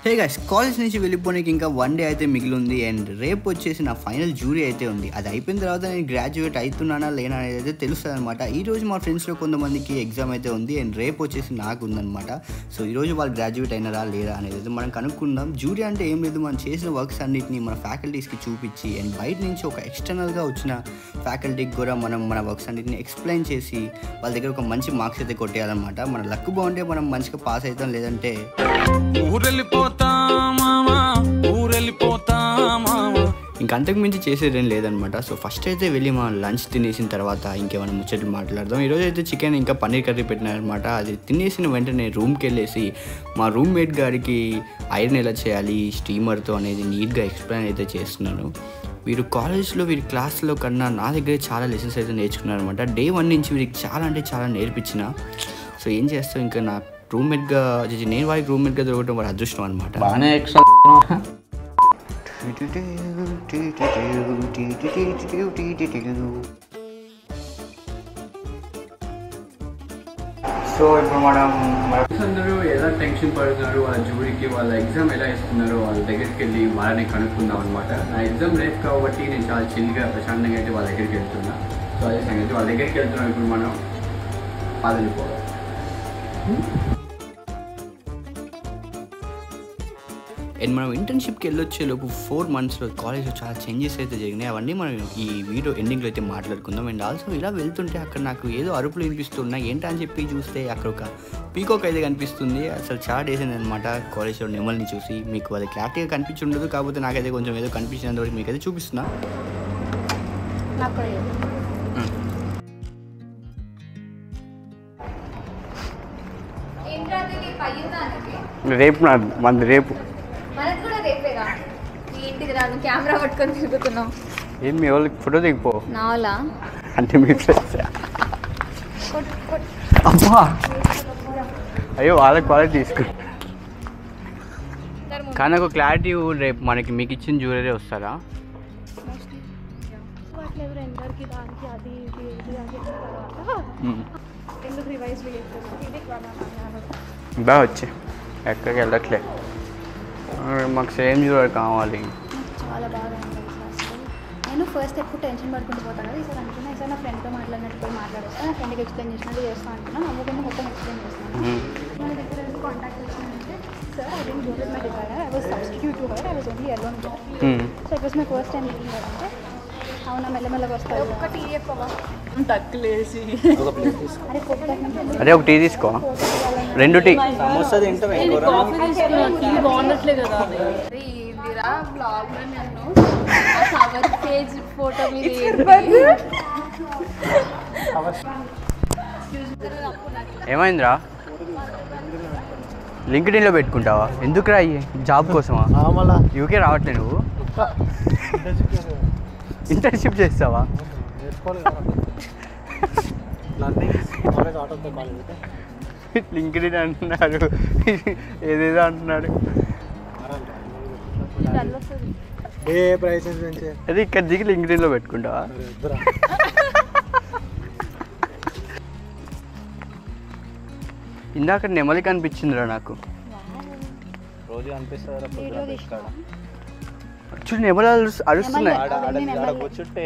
Hey guys, college నుంచి వెళ్ళిపోనికి ఇంకా 1 day అయితే మిగిలి ఉంది. అండ్ రేపు వచ్చేసి నా ఫైనల్ జ్యూరీ అయితే ఉంది. అది అయిపోయిన తర్వాత నేను గ్రాడ్యుయేట్ అవుతున్నానా లేనా అనేది అయితే తెలుస్తుంది అనమాట. ఈరోజు మా ఫ్రెండ్స్లో కొంతమందికి ఎగ్జామ్ అయితే ఉంది అండ్ రేపు వచ్చేసి నాకు ఉందన్నమాట. సో ఈరోజు వాళ్ళు గ్రాడ్యుయేట్ అయినారా లేదా అనేది అయితే మనం కనుక్కుందాం. జ్యూరీ అంటే ఏం లేదు, మనం చేసిన వర్క్స్ అన్నిటిని మన ఫ్యాకల్టీస్కి చూపించి అండ్ బయట నుంచి ఒక ఎక్స్టర్నల్గా వచ్చిన ఫ్యాకల్టీకి కూడా మనం మన వర్క్స్ అన్నిటిని ఎక్స్ప్లెయిన్ చేసి వాళ్ళ దగ్గర ఒక మంచి మార్క్స్ అయితే కొట్టేయాలన్నమాట. మన లక్ బాగుంటే మనం మంచిగా పాస్ అవుతాం, లేదంటే ఇంకా అంతకు మించి చేసేదేం లేదనమాట. సో ఫస్ట్ అయితే వెళ్ళి మనం లంచ్ తినేసిన తర్వాత ఇంకేమైనా ముచ్చట్లు మాట్లాడదాం. ఈరోజు అయితే చికెన్ ఇంకా పన్నీర్ కర్రీ పెట్టినారనమాట. అది తినేసిన వెంటనే రూమ్కి వెళ్ళేసి మా రూమ్మేట్ గారికి ఐరన్ ఎలా చేయాలి స్టీమర్తో అనేది నీట్గా ఎక్స్ప్లెయిన్ అయితే చేస్తున్నాను. వీరు కాలేజ్లో వీరి క్లాస్లో కన్నా నా దగ్గర చాలా లెసన్స్ అయితే నేర్చుకున్నారనమాట. డే 1 నుంచి వీరికి చాలా అంటే చాలా నేర్పించిన. సో ఏం చేస్తాం, ఇంకా నా రూమ్మేట్గా నేను వారికి రూమ్మేట్గా దొరకడం వాడి అదృష్టం అనమాట. బాగానే ఎక్స్ట్రా సో ఇప్పుడు మనం అందరూ ఎలా టెన్షన్ పడుతున్నారు, వాళ్ళ జ్యూరీకి వాళ్ళ ఎగ్జామ్ ఎలా ఇస్తున్నారో వాళ్ళ దగ్గరికి వెళ్ళి వాళ్ళని కనుక్కుందాం అనమాట. నా ఎగ్జామ్ రేపు కాబట్టి నేను చాలా చిల్గా ప్రశాంతంగా అయితే వాళ్ళ దగ్గరికి వెళ్తున్నా. సో అదే సంగతి, వాళ్ళ దగ్గరికి వెళ్తున్నాం. ఇప్పుడు మనం వెళ్ళిపోవాలి. అండ్ మనం ఇంటర్న్షిప్కి వెళ్ళొచ్చే లోపు 4 monthsలో కాలేజ్లో చాలా చేంజెస్ అయితే జరిగినాయి. అవన్నీ మనం ఈ వీడియో ఎండింగ్లో అయితే మాట్లాడుకుందాం. అండ్ ఆల్సో ఇలా వెళ్తుంటే అక్కడ నాకు ఏదో అరుపులు వినిపిస్తున్నాయి. ఏంటా అని చెప్పి చూస్తే అక్కడ ఒక పీకాక్ అయితే కనిపిస్తుంది. అసలు చాలా డేస్ అయింది అనమాట కాలేజ్లో నెమల్ని చూసి. మీకు అది క్లారిటీగా కనిపించి ఉండదు, కాకపోతే నాకైతే కొంచెం ఏదో కనిపించినంత వరకు మీకైతే చూపిస్తున్నా. రేపు మంది రేపు కెమెరా పట్టుకొని తిరుగుతున్నాం. ఏం మీ వాళ్ళకి ఫోటో దిగిపో నా వాళ్ళ అంటే మీ ఫ్రెండ్స్. అబ్బా అయ్యో, వాళ్ళకి క్వాలిటీ తీసుకు. కానీ ఒక క్లారిటీ రేపు మనకి మీకు ఇచ్చిన జ్యువెలరీ వస్తారా? బాగా వచ్చి ఎక్కడికి వెళ్ళట్లే, మాకు సేమ్ జ్యువెలరీ కావాలి. చాలా బాగా నేను ఫస్ట్ ఎక్కువ టెన్షన్ పడుకుంటూ పోతాను కదా. ఈసారి అనుకున్నా ఈసారి నా ఫ్రెండ్తో మాట్లాడినట్టు పోయి మాట్లాడేస్తాను. నా ఫ్రెండ్కి ఎక్స్ప్లెయిన్ చేసినట్టు చేస్తాను అనుకున్నాను. నమ్మకుండా మొత్తం ఎక్స్ప్లెయిన్ చేస్తాను. మన దగ్గర కాంటాక్ట్ వచ్చిందంటే sir I didn't go with my designer, I was substitute to her, I was only alone. So it was my first time meeting అంటే అవునా మెల్లమెల్లగా వస్తాయి. ఒక టీ తక్కులేసి అదే ఒక టీ తీసుకో, 2 టీ. బాగుండట్లే కదా బ్లాగ్ లో నన్ను కవర్ పేజ్ ఫోటో మీద ఏమైందిరా? లింక్డ్ఇన్లో పెట్టుకుంటావా? ఎందుకు రా, జాబ్ కోసమా? యూకే రావట్లే నువ్వు? ఇంటర్న్షిప్ చేస్తావా? లింక్డ్ఇన్ అంటున్నాడు, ఏదేదో అంటున్నాడు. అది ఇక్కడ దిగి లింక్డ్ఇన్లో పెట్టుకుంటావా? ఇందాక నెమలి కనిపించిందిరా నాకు. రోజు చూడు నెమలి అరుస్తున్నాయి.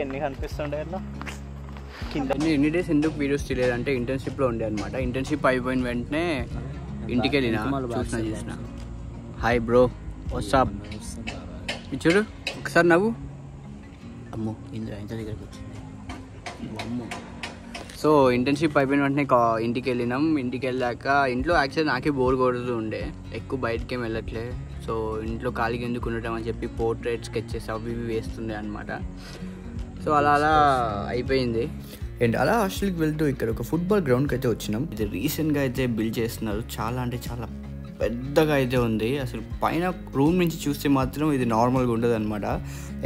ఎన్ని కనిపిస్తుండే ఎన్ని డేస్ ఎందుకు వీడియోస్ తీయలేదంటే ఇంటర్న్షిప్లో ఉండే అనమాట. ఇంటర్న్షిప్ అయిపోయిన వెంటనే ఇంటికి వెళ్ళిన చూసిన. Hi bro, WhatsApp. చూడు ఒకసారి నవ్వు. అమ్మో ఇంద్ర ఇంత దగ్గరికి వచ్చింది. అమ్మో. సో ఇంటర్న్షిప్ అయిపోయిన వెంటనే ఇంటికి వెళ్ళినాం. ఇంటికి వెళ్ళాక ఇంట్లో యాక్చువల్లీ నాకే బోర్ కొడుతూ ఉండే, ఎక్కువ బయటకేం వెళ్ళట్లే. సో ఇంట్లో ఖాళీగా ఎందుకు ఉండటం అని చెప్పి పోర్ట్రేట్ స్కెచెస్ అవి ఇవి వేస్తుండే అనమాట. సో అలా అలా అయిపోయింది. అండ్ అలా హాస్టల్కి వెళ్తూ ఇక్కడ ఒక ఫుట్బాల్ గ్రౌండ్కి అయితే వచ్చినాం. ఇది రీసెంట్గా అయితే బిల్డ్ చేస్తున్నారు. చాలా అంటే చాలా పెద్దగా అయితే ఉంది. అసలు పైన రూమ్ నుంచి చూస్తే మాత్రం ఇది నార్మల్గా ఉండదు అనమాట.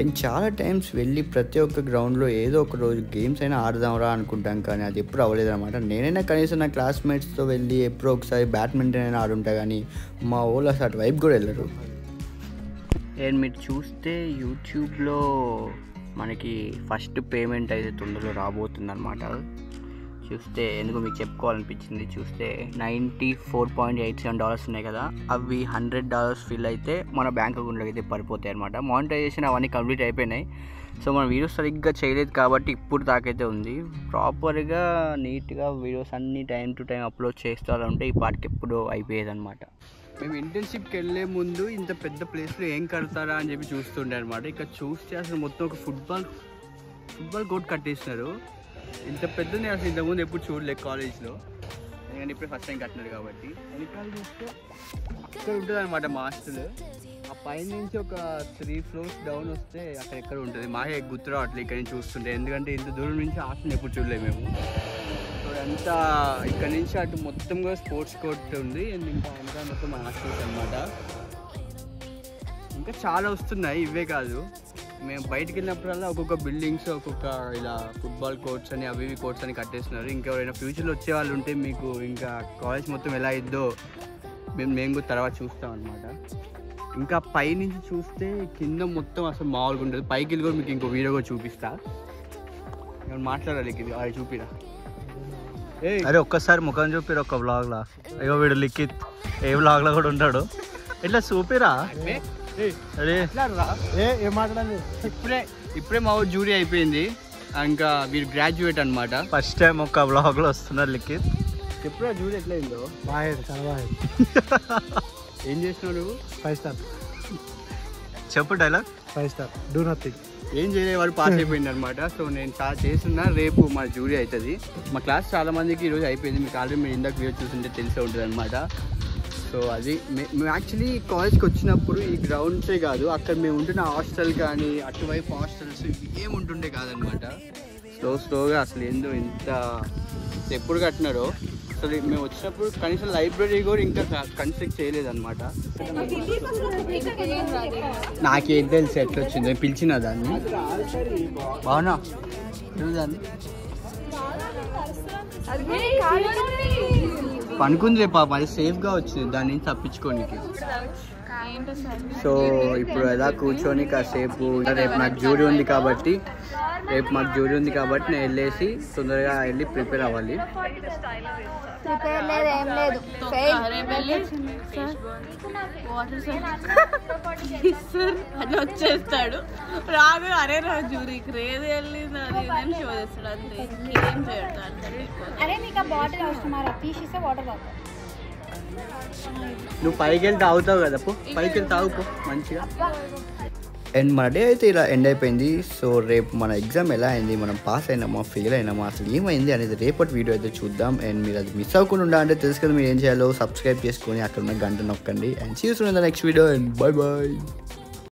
అండ్ చాలా టైమ్స్ వెళ్ళి ప్రతి ఒక్క గ్రౌండ్లో ఏదో ఒక రోజు గేమ్స్ అయినా ఆడదాంరా అనుకుంటాం, కానీ అది ఎప్పుడు అవ్వలేదు అనమాట. నేనైనా కనీసం నా క్లాస్మేట్స్తో వెళ్ళి ఎప్పుడో ఒకసారి బ్యాడ్మింటన్ అయినా ఆడుంటా, కానీ మా వాళ్ళు అసలు అటు వైపు కూడా వెళ్ళరు. అండ్ మీరు చూస్తే యూట్యూబ్లో మనకి ఫస్ట్ పేమెంట్ అయితే తొందరలో రాబోతుంది అనమాట. చూస్తే ఎందుకు మీకు చెప్పుకోవాలనిపించింది. చూస్తే $94.87 ఉన్నాయి కదా, అవి $100 ఫిల్ అయితే మన బ్యాంక్ అకౌంట్లోకి అయితే పడిపోతాయి అనమాట. మానిటైజేషన్ అవన్నీ కంప్లీట్ అయిపోయినాయి. సో మన వీడియోస్ సరిగ్గా చేయలేదు కాబట్టి ఇప్పుడు దాకైతే ఉంది. ప్రాపర్గా నీట్గా వీడియోస్ అన్నీ టైం టు టైం అప్లోడ్ చేస్తూ ఉంటే ఈ పాటికి ఎప్పుడో అయిపోయేది అనమాట. మేము ఇంటర్న్షిప్కి వెళ్ళే ముందు ఇంత పెద్ద ప్లేస్లో ఏం కడతారా అని చెప్పి చూస్తుండే అనమాట. ఇక్కడ చూస్తే అసలు మొత్తం ఒక ఫుట్బాల్ కోర్ట్ కట్టేసినారు. ఇంత పెద్దది అసలు ఇంతకుముందు ఎప్పుడు చూడలేదు కాలేజ్లో, ఎందుకంటే ఇప్పుడే ఫస్ట్ టైం కట్టినారు కాబట్టి. వెనకాల చూస్తే అక్కడ ఉంటుంది అనమాట మా హాస్టల్. ఆ పైన నుంచి ఒక 3 floors డౌన్ వస్తే అక్కడ ఎక్కడ ఉంటుంది, మాకే గుర్తు రావట్లేదు ఇక్కడ నుంచి చూస్తుంటే, ఎందుకంటే ఇంత దూరం నుంచి హాస్టల్ ఎప్పుడు చూడలేదు మేము. సో అంతా ఇక్కడ నుంచి అటు మొత్తం కూడా స్పోర్ట్స్ కోర్ట్ ఉంది, అండ్ ఇంకా వెనకాల మొత్తం మా హాస్టల్స్ అనమాట. ఇంకా చాలా వస్తున్నాయి, ఇవే కాదు. మేము బయటికి వెళ్ళినప్పుడల్లా ఒక్కొక్క బిల్డింగ్స్, ఒక్కొక్క ఇలా ఫుట్బాల్ కోర్ట్స్ అని అవి కోర్ట్స్ అని కట్టేస్తున్నారు. ఇంకెవరైనా ఫ్యూచర్లో వచ్చే వాళ్ళు ఉంటే మీకు ఇంకా కాలేజ్ మొత్తం ఎలా అయిద్దో మేము కూడా తర్వాత చూస్తాం అనమాట. ఇంకా పైనుంచి చూస్తే కింద మొత్తం అసలు మామూలుగా ఉంటుంది. పైకి వెళ్ళి కూడా మీకు ఇంకో వీడియో కూడా చూపిస్తా. నేను మాట్లాడాలి, ఇది అది చూపిరా. అరే ఒక్కసారి ముఖం చూపిరా ఒక వ్లాగ్లా. అయ్యో వీడు లిఖిత్ ఏ వ్లాగ్లో కూడా ఉంటాడు, ఇట్లా చూపిరా. అరే ఏం మాట్లాడాలి. ఇప్పుడే మా ఊరు జూరీ అయిపోయింది, ఇంకా వీరు గ్రాడ్యుయేట్ అనమాట. ఫస్ట్ టైం ఒక వ్లాగ్లో వస్తున్నారు లిఖిత్. ఎప్పుడా జూరీ ఎట్లయిందో బాగా చాలా బాగా. ఏం చేసినావు నువ్వు? 5 star చెప్పు డైలాగ్. 5 star do nothing. ఏం చేయలేదు, వాడు పాస్ అయిపోయింది అనమాట. సో నేను చాలా చేస్తున్నా, రేపు మా జూరీ అవుతుంది. మా క్లాస్ చాలా మందికి ఈరోజు అయిపోయింది, మీకు ఆల్రెడీ మీరు ఇందాక వీడియో చూస్తుంటే తెలిసే ఉంటుంది అనమాట. సో అది మేము యాక్చువల్లీ కాలేజ్కి వచ్చినప్పుడు ఈ గ్రౌండ్సే కాదు, అక్కడ మేము ఉంటున్న హాస్టల్ కానీ అటువైపు హాస్టల్స్ ఏం ఉంటుండే కాదనమాట. స్లోగా అసలు ఏందో ఇంత ఎప్పుడు కట్టినారో. అసలు మేము వచ్చినప్పుడు కనీసం లైబ్రరీ కూడా ఇంకా కన్స్ట్రక్ట్ చేయలేదన్నమాట. నాకేం తెలుసు ఎట్లా వచ్చింది, పిలిచిన దాన్ని బాగున్నా దాన్ని పనుకుంది రేపు పాప, అది సేఫ్గా వచ్చింది దాని నుంచి తప్పించుకోనికి. సో ఇప్పుడు ఎలా కూర్చొని కాసేపు, రేపు నాకు జూరీ ఉంది కాబట్టి నేను వెళ్ళేసి తొందరగా వెళ్ళి ప్రిపేర్ అవ్వాలి. అది వచ్చేస్తాడు రాదు. అరే రా జూరీకి రేది వెళ్ళింది అది నేను షో చేస్తాడు అంతే, ఏం చేయడు. అరే మీకు ఆ బాటిల్ అవసరమా, తీసిస్తే వాటర్ తాగుతావు. నువ్వు పైకి వెళ్ళి తాగుతావు కదా, పైకి వెళ్ళి తాగుపో మంచిగా. అండ్ మన డే అయితే ఇలా ఎండ్ అయిపోయింది. సో రేపు మన ఎగ్జామ్ ఎలా అయింది, మనం పాస్ అయినామా ఫెయిల్ అయినామా అసలు ఏమైంది అనేది రేపటి వీడియో అయితే చూద్దాం. అండ్ మీరు అది మిస్ అవ్వకుండా ఉండాలంటే తెలుసు కదా మీరు ఏం చేయాలో, సబ్స్క్రైబ్ చేసుకొని అక్కడ ఉన్న గంట నొక్కండి. And see you soon in the next video and bye bye.